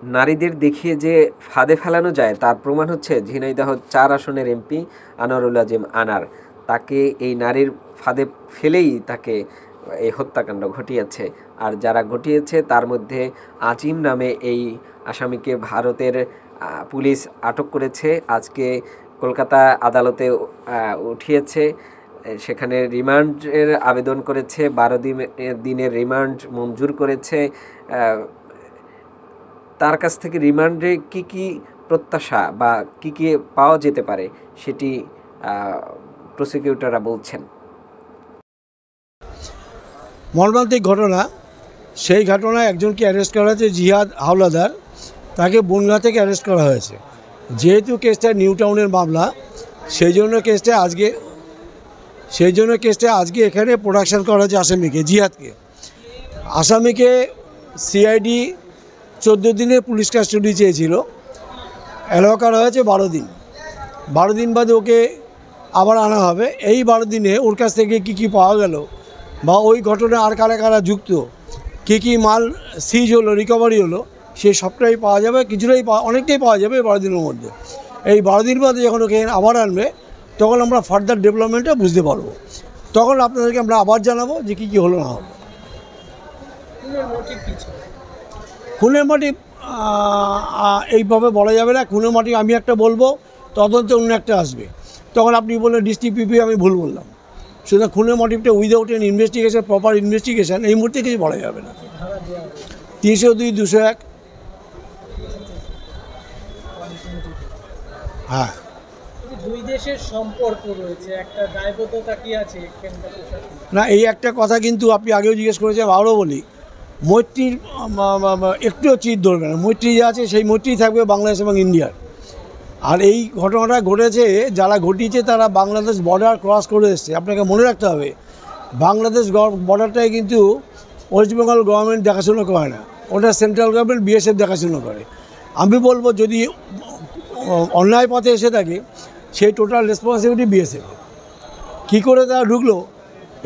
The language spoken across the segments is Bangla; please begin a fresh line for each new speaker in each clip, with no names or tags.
নারীদের দেখিয়ে যে ফাঁদে ফেলানো যায় তার প্রমাণ হচ্ছে ঝিনাইদহ ৪ আসনের এমপি আনোয়ারুল আজিম আনার। তাকে এই নারীর ফাঁদে ফেলেই তাকে এই হত্যাকাণ্ড ঘটিয়েছে। আর যারা ঘটিয়েছে তার মধ্যে আজিম নামে এই আসামিকে ভারতের পুলিশ আটক করেছে। আজকে কলকাতা আদালতে উঠিয়েছে, সেখানে রিমান্ডের আবেদন করেছে, ১২ দিনের রিমান্ড মঞ্জুর করেছে। তার কাছ থেকে রিমান্ডে কি কি প্রত্যাশা বা কি কি পাওয়া যেতে পারে সেটি প্রসিকিউটররা বলছেন।
মর্মান্তিক ঘটনা। সেই ঘটনায় একজনকে অ্যারেস্ট করা হয়েছে, জিহাদ হাওলাদার। তাকে বনগাঁ থেকে অ্যারেস্ট করা হয়েছে। যেহেতু কেসটা নিউ টাউনের মামলা, সেই জন্য কেসটা আজকে এখানে প্রোডাকশন করা হয়েছে আসামিকে, জিহাদকে। আসামিকে সিআইডি 14 দিনের পুলিশ কাস্টডি চেয়েছিল, অ্যালাউ করা হয়েছে 12 দিন। 12 দিন বাদে ওকে আবার আনা হবে। এই 12 দিনে ওর কাছ থেকে কী কী পাওয়া গেল বা ওই ঘটনায় আর কারা কারা যুক্ত, কী কী মাল সিজ হলো, রিকভারি হলো, সেই সবটাই পাওয়া যাবে। অনেকটাই পাওয়া যাবে এই 12 দিনের মধ্যে। এই 12 দিন বাদে যখন ওকে আবার আনবে, তখন আমরা ফার্দার ডেভেলপমেন্টটা বুঝতে পারবো। তখন আপনাদেরকে আমরা আবার জানাবো যে কী কী হলো না হলো। খুনের মোটিভ এইভাবে বলা যাবে না। খুনের মোটিভ আমি একটা বলবো, তদন্তে অন্য একটা আসবে। তখন আপনি বললেন ডিস্ট্রিক্ট পিপি, আমি ভুল বললাম। সুতরাং খুনের মোটিভটা without an investigation, proper investigation, এই মুহূর্তে কিছু বলা যাবে না। 302, 201। হ্যাঁ,
দুই দেশের সম্পর্ক রয়েছে, একটা দায়বদ্ধতা কি আছে
না, এই একটা কথা কিন্তু আপনি আগেও জিজ্ঞেস করেছেন, আরও বলি, মৈত্রীর একটুও চিট ধরবে না। মৈত্রী যা আছে সেই মৈত্রী থাকবে বাংলাদেশ এবং ইন্ডিয়ার। আর এই ঘটনাটা ঘটেছে, যারা ঘটিয়েছে তারা বাংলাদেশ বর্ডার ক্রস করে এসছে। আপনাকে মনে রাখতে হবে, বাংলাদেশ বর্ডারটাই কিন্তু ওয়েস্ট বেঙ্গল গভর্নমেন্ট দেখাশোনা করে না, ওটা সেন্ট্রাল গভর্নমেন্ট, বিএসএফ দেখাশোনা করে। আমি বলবো যদি অন্যায় পথে এসে থাকে, সেই টোটাল রেসপন্সিবিলিটি বিএসএফ। কী করে তারা ঢুকলো,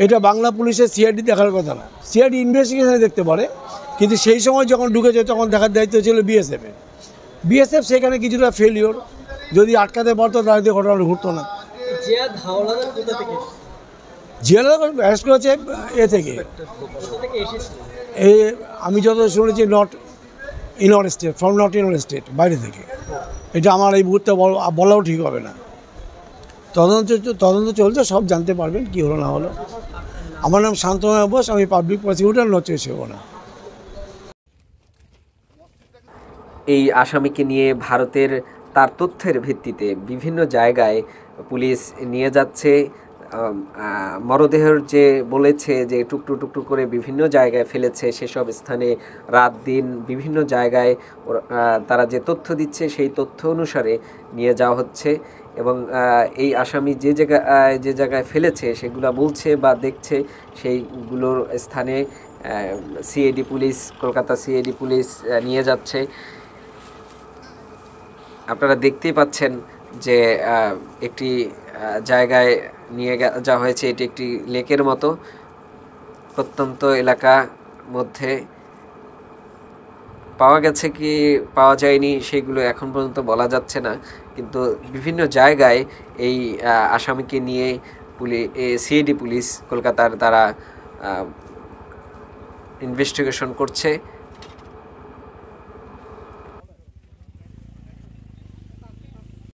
এটা বাংলা পুলিশের সিআইডি দেখার কথা না। সিআইডি ইনভেস্টিগেশনে দেখতে পারে, কিন্তু সেই সময় যখন ঢুকেছে তখন দেখার দায়িত্ব ছিল বিএসএফের। বিএসএফ সেখানে কিছুটা ফেলিওর। যদি আটকাতে পারতো তাহলে ঘটনা ঘটতো না।
জিহাদ হাওলাদার কোথা থেকে
অ্যারেস্ট করেছে থেকে এই, আমি যত শুনেছি not in our state, from not in our state, বাইরে থেকে। এটা আমার এই মুহূর্তে বলাও ঠিক হবে না। তদন্ত চলছে, সব জানতে পারবেন কী হলো না হলো। আমার নাম শান্তনু বোস, আমি পাবলিক প্রসিকিউটর, নচেত না।
এই আসামিকে নিয়ে ভারতের তার তথ্যের ভিত্তিতে বিভিন্ন জায়গায় পুলিশ নিয়ে যাচ্ছে। মরদেহের যে বলেছে যে টুকরো টুকরো করে বিভিন্ন জায়গায় ফেলেছে, সেসব স্থানে রাত দিন বিভিন্ন জায়গায় তারা যে তথ্য দিচ্ছে সেই তথ্য অনুসারে নিয়ে যাওয়া হচ্ছে। এবং এই আসামি যে জায়গায় ফেলেছে সেগুলো বলছে বা দেখছে, সেইগুলোর স্থানে CID police, Kolkata CID police নিয়ে যাচ্ছে। আপনারা দেখতেই পাচ্ছেন যে একটি জায়গায় নিয়ে যাওয়া হয়েছে। এটি একটি লেকের মতো প্রত্যন্ত এলাকা মধ্যে। পাওয়া গেছে কি পাওয়া যায়নি সেগুলো এখন পর্যন্ত বলা যাচ্ছে না, কিন্তু বিভিন্ন জায়গায় এই আসামিকে নিয়ে সিআইডি পুলিশ কলকাতার তারা ইনভেস্টিগেশন করছে।